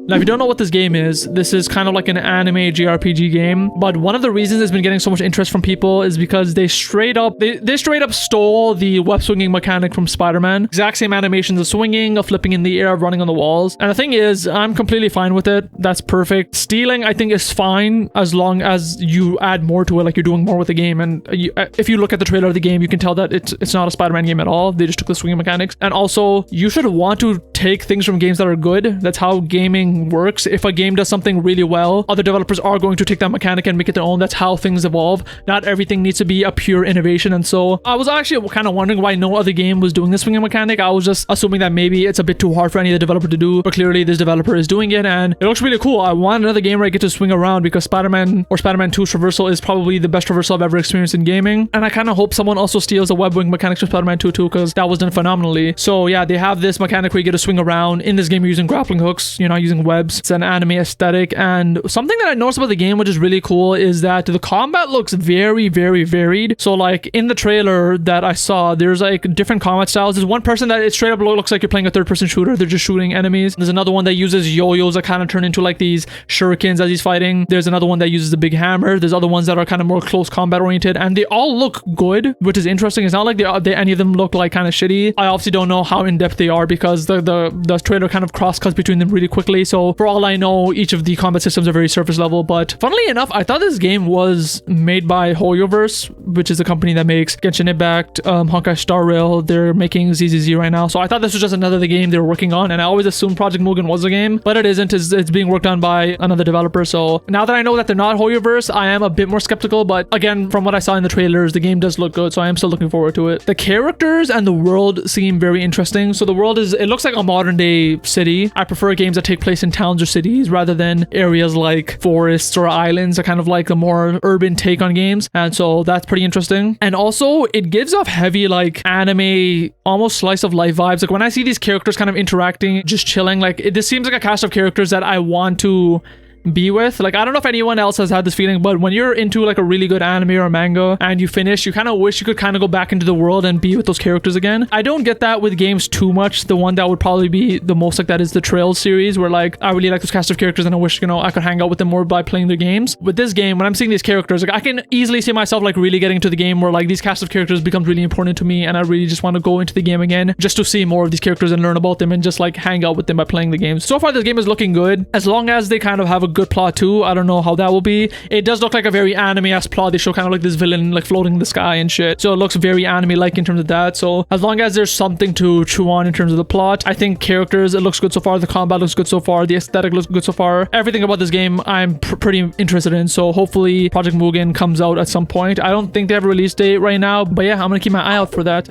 Now, if you don't know what this game is, this is kind of like an anime JRPG game. But one of the reasons it's been getting so much interest from people is because they straight up stole the web swinging mechanic from Spider-Man. Exact same animations of swinging, of flipping in the air, of running on the walls. And the thing is, I'm completely fine with it. That's perfect. Stealing, I think, is fine as long as you add more to it, like you're doing more with the game. And if you look at the trailer of the game, you can tell that it's not a Spider-Man game at all. They just took the swinging mechanics. And also, you should want to take things from games that are good. That's how gaming works. If a game does something really well, other developers are going to take that mechanic and make it their own. That's how things evolve. Not everything needs to be a pure innovation. And so I was actually kind of wondering why no other game was doing this swinging mechanic. I was just assuming that maybe it's a bit too hard for any of the developer to do, but clearly this developer is doing it and it looks really cool. I want another game where I get to swing around because Spider-Man or Spider-Man 2's traversal is probably the best traversal I've ever experienced in gaming. And I kind of hope someone also steals the web wing mechanics from Spider-Man 2 too, because that was done phenomenally. So yeah, they have this mechanic where you get to swing around. In this game, you're using grappling hooks, you're not using webs. It's an anime aesthetic. And something that I noticed about the game, which is really cool, is that the combat looks very, very varied. So like in the trailer that I saw, there's like different combat styles. There's one person that it straight up looks like you're playing a third-person shooter. They're just shooting enemies. There's another one that uses yo-yos that kind of turn into like these shurikens as he's fighting. There's another one that uses the big hammer. There's other ones that are kind of more close combat oriented, and they all look good, which is interesting. It's not like any of them look like kind of shitty. I obviously don't know how in-depth they are because the trailer kind of cross-cuts between them really quickly. So for all I know, each of the combat systems are very surface level. But funnily enough, I thought this game was made by Hoyoverse, which is a company that makes Genshin Impact, Honkai Star Rail. They're making ZZZ right now. So I thought this was just another game they were working on, and I always assumed Project Mugen was a game, but it isn't. It's being worked on by another developer. So now that I know that they're not Hoyoverse, I am a bit more skeptical. But again, from what I saw in the trailers, the game does look good, so I am still looking forward to it. The characters and the world seem very interesting. So the world it looks like a modern day city. I prefer games that take place in towns or cities rather than areas like forests or islands. I kind of like a more urban take on games, and so that's pretty interesting. And also it gives off heavy like anime, almost slice of life vibes. Like when I see these characters kind of interacting, just chilling, like this seems like a cast of characters that I want to be with. Like I don't know if anyone else has had this feeling, but when you're into like a really good anime or manga and you finish, you kind of wish you could kind of go back into the world and be with those characters again. I don't get that with games too much. The one that would probably be the most like that is the Trails series, where like I really like those cast of characters and I wish, I could hang out with them more by playing their games. With this game, when I'm seeing these characters, like I can easily see myself like really getting into the game where like these cast of characters becomes really important to me, and I really just want to go into the game again just to see more of these characters and learn about them and just like hang out with them by playing the game. So far this game is looking good, as long as they kind of have a good plot too. I don't know how that will be. It does look like a very anime-esque plot. They show kind of like this villain like floating in the sky and shit, so it looks very anime-like in terms of that. So as long as there's something to chew on in terms of the plot, I think characters, it looks good so far. The combat looks good so far. The aesthetic looks good so far. Everything about this game I'm pretty interested in. So hopefully Project Mugen comes out at some point. I don't think they have a release date right now, but yeah, I'm gonna keep my eye out for that.